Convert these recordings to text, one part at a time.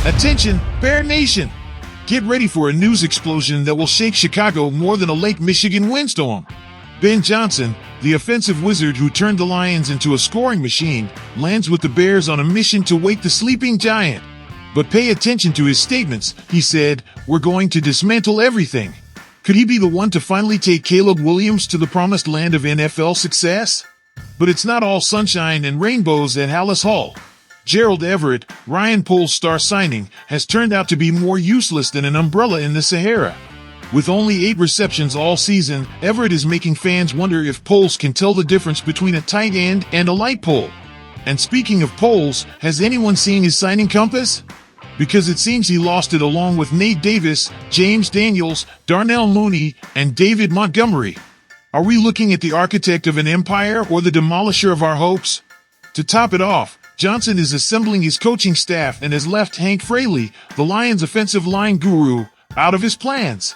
Attention, Bear Nation! Get ready for a news explosion that will shake Chicago more than a Lake Michigan windstorm. Ben Johnson, the offensive wizard who turned the Lions into a scoring machine, lands with the Bears on a mission to wake the sleeping giant. But pay attention to his statements. He said, "We're going to dismantle everything." Could he be the one to finally take Caleb Williams to the promised land of NFL success? But it's not all sunshine and rainbows at Hallis Hall. Gerald Everett, Ryan Poles' star signing, has turned out to be more useless than an umbrella in the Sahara. With only 8 receptions all season, Everett is making fans wonder if Poles can tell the difference between a tight end and a light pole. And speaking of Poles, has anyone seen his signing compass? Because it seems he lost it along with Nate Davis, James Daniels, Darnell Mooney, and David Montgomery. Are we looking at the architect of an empire or the demolisher of our hopes? To top it off, Johnson is assembling his coaching staff and has left Hank Fraley, the Lions' offensive line guru, out of his plans.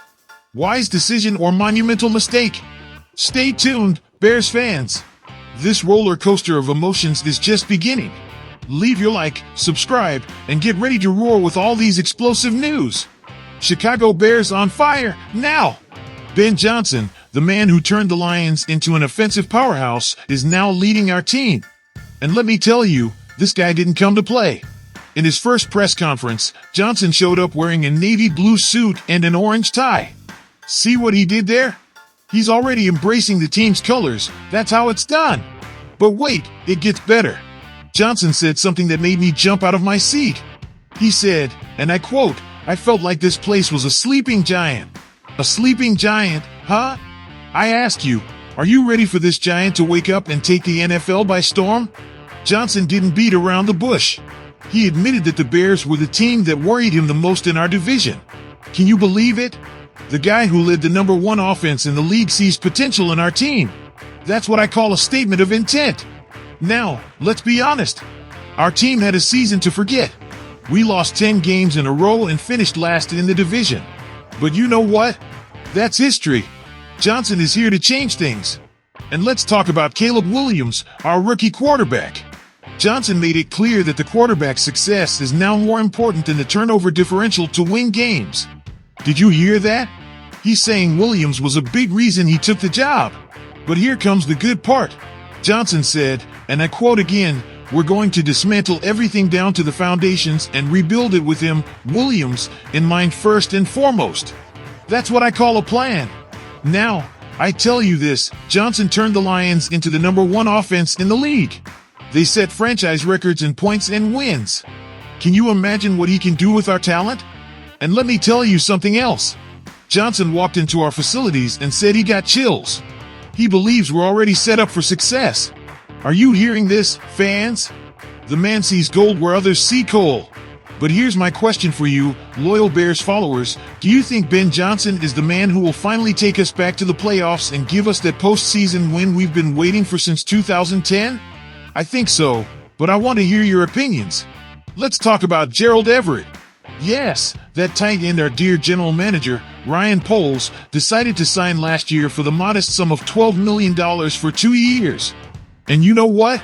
Wise decision or monumental mistake? Stay tuned, Bears fans. This roller coaster of emotions is just beginning. Leave your like, subscribe, and get ready to roar with all these explosive news. Chicago Bears on fire now! Ben Johnson, the man who turned the Lions into an offensive powerhouse, is now leading our team. And let me tell you, this guy didn't come to play. In his first press conference, Johnson showed up wearing a navy blue suit and an orange tie. See what he did there? He's already embracing the team's colors. That's how it's done. But wait, it gets better. Johnson said something that made me jump out of my seat. He said, and I quote, "I felt like this place was a sleeping giant." A sleeping giant, huh? I ask you, are you ready for this giant to wake up and take the NFL by storm? Johnson didn't beat around the bush. He admitted that the Bears were the team that worried him the most in our division. Can you believe it? The guy who led the #1 offense in the league sees potential in our team. That's what I call a statement of intent. Now, let's be honest. Our team had a season to forget. We lost 10 games in a row and finished last in the division. But you know what? That's history. Johnson is here to change things. And let's talk about Caleb Williams, our rookie quarterback. Johnson made it clear that the quarterback's success is now more important than the turnover differential to win games. Did you hear that? He's saying Williams was a big reason he took the job. But here comes the good part. Johnson said, and I quote again, "We're going to dismantle everything down to the foundations and rebuild it with him, Williams, in mind first and foremost." That's what I call a plan. Now, I tell you this, Johnson turned the Lions into the #1 offense in the league. They set franchise records in points and wins. Can you imagine what he can do with our talent? And let me tell you something else. Johnson walked into our facilities and said he got chills. He believes we're already set up for success. Are you hearing this, fans? The man sees gold where others see coal. But here's my question for you, loyal Bears followers. Do you think Ben Johnson is the man who will finally take us back to the playoffs and give us that postseason win we've been waiting for since 2010? I think so, but I want to hear your opinions. Let's talk about Gerald Everett. Yes, that tight end our dear general manager, Ryan Poles, decided to sign last year for the modest sum of $12 million for 2 years. And you know what?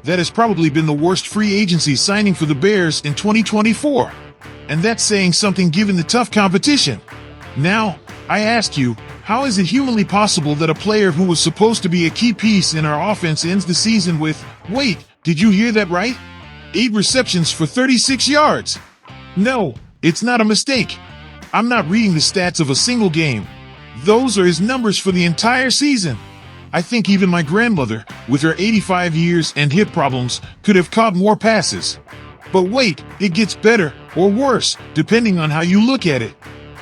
That has probably been the worst free agency signing for the Bears in 2024. And that's saying something given the tough competition. Now, I ask you, how is it humanly possible that a player who was supposed to be a key piece in our offense ends the season with, wait, did you hear that right? 8 receptions for 36 yards. No, it's not a mistake. I'm not reading the stats of a single game. Those are his numbers for the entire season. I think even my grandmother, with her 85 years and hip problems, could have caught more passes. But wait, it gets better, or worse, depending on how you look at it.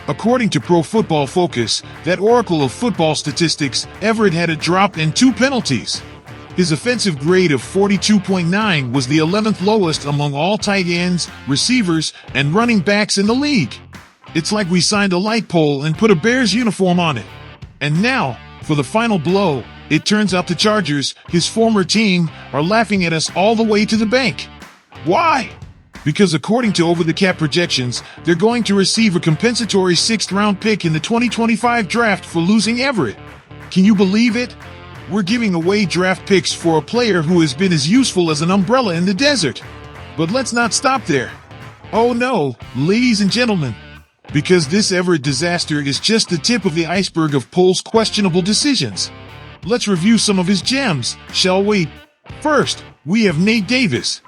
According to Pro Football Focus, that oracle of football statistics, Everett had a drop in 2 penalties. His offensive grade of 42.9 was the 11th lowest among all tight ends, receivers, and running backs in the league. It's like we signed a light pole and put a Bears uniform on it. And now, for the final blow, it turns out the Chargers, his former team, are laughing at us all the way to the bank. Why? Because according to over-the-cap projections, they're going to receive a compensatory 6th-round pick in the 2025 draft for losing Everett. Can you believe it? We're giving away draft picks for a player who has been as useful as an umbrella in the desert. But let's not stop there. Oh no, ladies and gentlemen, because this Everett disaster is just the tip of the iceberg of Pohl's questionable decisions. Let's review some of his gems, shall we? First, we have Nate Davis.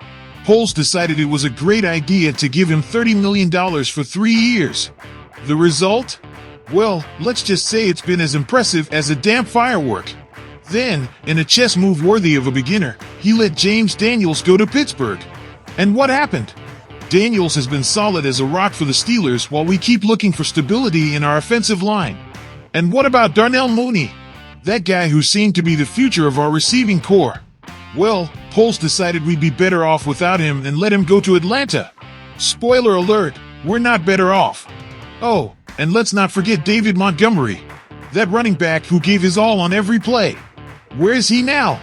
Pohl's decided it was a great idea to give him $30 million for 3 years. The result? Well, let's just say it's been as impressive as a damn firework. Then, in a chess move worthy of a beginner, he let James Daniels go to Pittsburgh. And what happened? Daniels has been solid as a rock for the Steelers while we keep looking for stability in our offensive line. And what about Darnell Mooney? That guy who seemed to be the future of our receiving core. Well, Pohl's decided we'd be better off without him and let him go to Atlanta. Spoiler alert, we're not better off. Oh, and let's not forget David Montgomery, that running back who gave his all on every play. Where is he now?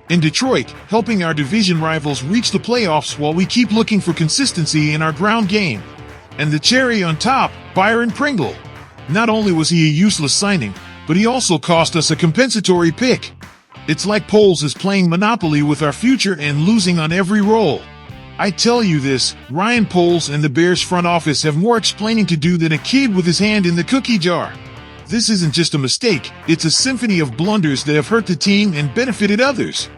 In Detroit, helping our division rivals reach the playoffs while we keep looking for consistency in our ground game. And the cherry on top, Byron Pringle. Not only was he a useless signing, but he also cost us a compensatory pick. It's like Pohl's is playing Monopoly with our future and losing on every roll. I tell you this, Ryan Pohl's and the Bears front office have more explaining to do than a kid with his hand in the cookie jar. This isn't just a mistake, it's a symphony of blunders that have hurt the team and benefited others.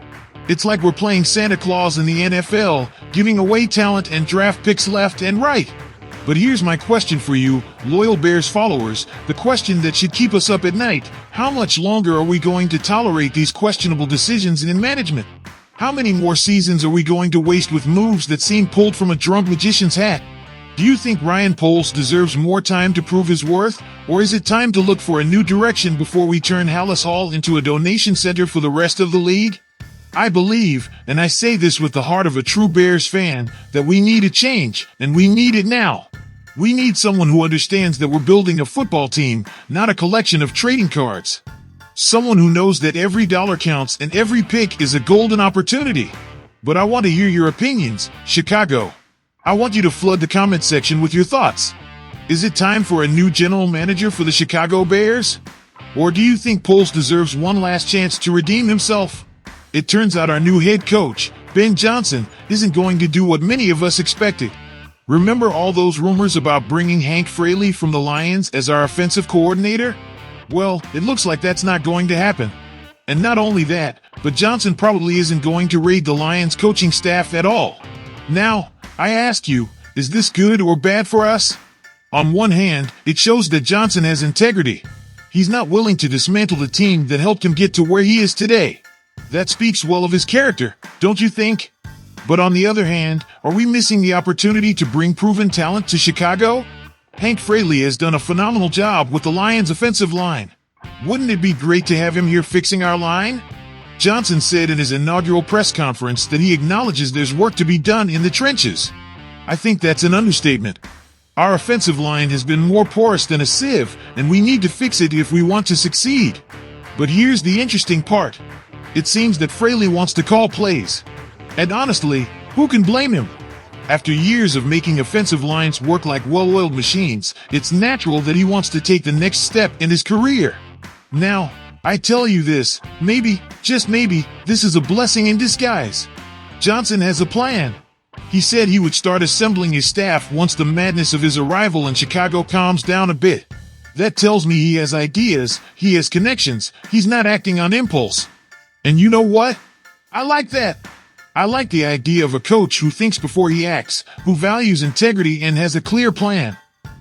It's like we're playing Santa Claus in the NFL, giving away talent and draft picks left and right. But here's my question for you, loyal Bears followers, the question that should keep us up at night. How much longer are we going to tolerate these questionable decisions in management? How many more seasons are we going to waste with moves that seem pulled from a drunk magician's hat? Do you think Ryan Pohl's deserves more time to prove his worth, or is it time to look for a new direction before we turn Hallis Hall into a donation center for the rest of the league? I believe, and I say this with the heart of a true Bears fan, that we need a change, and we need it now. We need someone who understands that we're building a football team, not a collection of trading cards. Someone who knows that every dollar counts and every pick is a golden opportunity. But I want to hear your opinions, Chicago. I want you to flood the comment section with your thoughts. Is it time for a new general manager for the Chicago Bears? Or do you think Pohl's deserves one last chance to redeem himself? It turns out our new head coach, Ben Johnson, isn't going to do what many of us expected. Remember all those rumors about bringing Hank Fraley from the Lions as our offensive coordinator? Well, it looks like that's not going to happen. And not only that, but Johnson probably isn't going to raid the Lions coaching staff at all. Now, I ask you, is this good or bad for us? On one hand, it shows that Johnson has integrity. He's not willing to dismantle the team that helped him get to where he is today. That speaks well of his character, don't you think? But on the other hand, are we missing the opportunity to bring proven talent to Chicago? Hank Fraley has done a phenomenal job with the Lions' offensive line. Wouldn't it be great to have him here fixing our line? Johnson said in his inaugural press conference that he acknowledges there's work to be done in the trenches. I think that's an understatement. Our offensive line has been more porous than a sieve, and we need to fix it if we want to succeed. But here's the interesting part. It seems that Fraley wants to call plays. And honestly, who can blame him? After years of making offensive lines work like well-oiled machines, it's natural that he wants to take the next step in his career. Now, I tell you this, maybe, just maybe, this is a blessing in disguise. Johnson has a plan. He said he would start assembling his staff once the madness of his arrival in Chicago calms down a bit. That tells me he has ideas, he has connections, he's not acting on impulse. And you know what? I like that. I like the idea of a coach who thinks before he acts, who values integrity and has a clear plan.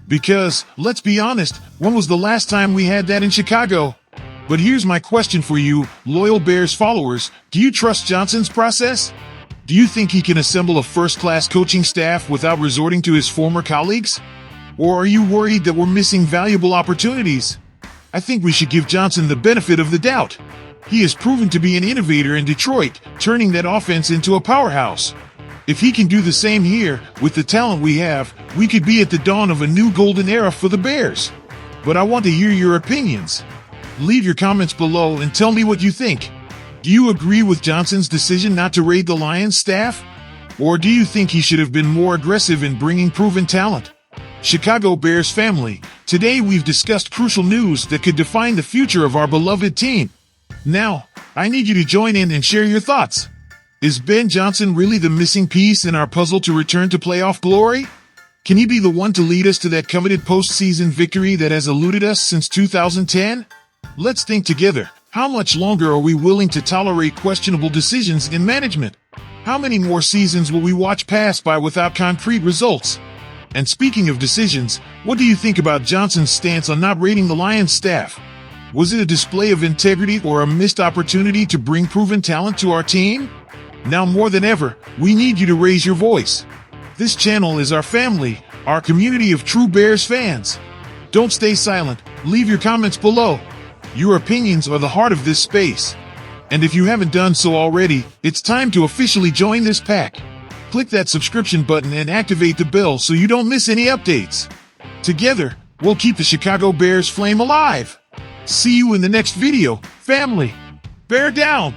Because, let's be honest, when was the last time we had that in Chicago? But here's my question for you, loyal Bears followers. Do you trust Johnson's process? Do you think he can assemble a first-class coaching staff without resorting to his former colleagues? Or are you worried that we're missing valuable opportunities? I think we should give Johnson the benefit of the doubt. He has proven to be an innovator in Detroit, turning that offense into a powerhouse. If he can do the same here, with the talent we have, we could be at the dawn of a new golden era for the Bears. But I want to hear your opinions. Leave your comments below and tell me what you think. Do you agree with Johnson's decision not to raid the Lions staff? Or do you think he should have been more aggressive in bringing proven talent? Chicago Bears family, today we've discussed crucial news that could define the future of our beloved team. Now, I need you to join in and share your thoughts. Is Ben Johnson really the missing piece in our puzzle to return to playoff glory? Can he be the one to lead us to that coveted postseason victory that has eluded us since 2010? Let's think together. How much longer are we willing to tolerate questionable decisions in management? How many more seasons will we watch pass by without concrete results? And speaking of decisions, what do you think about Johnson's stance on not rating the Lions staff? Was it a display of integrity or a missed opportunity to bring proven talent to our team? Now more than ever, we need you to raise your voice. This channel is our family, our community of true Bears fans. Don't stay silent. Leave your comments below. Your opinions are the heart of this space. And if you haven't done so already, it's time to officially join this pack. Click that subscription button and activate the bell so you don't miss any updates. Together, we'll keep the Chicago Bears flame alive. See you in the next video, family. Bear down!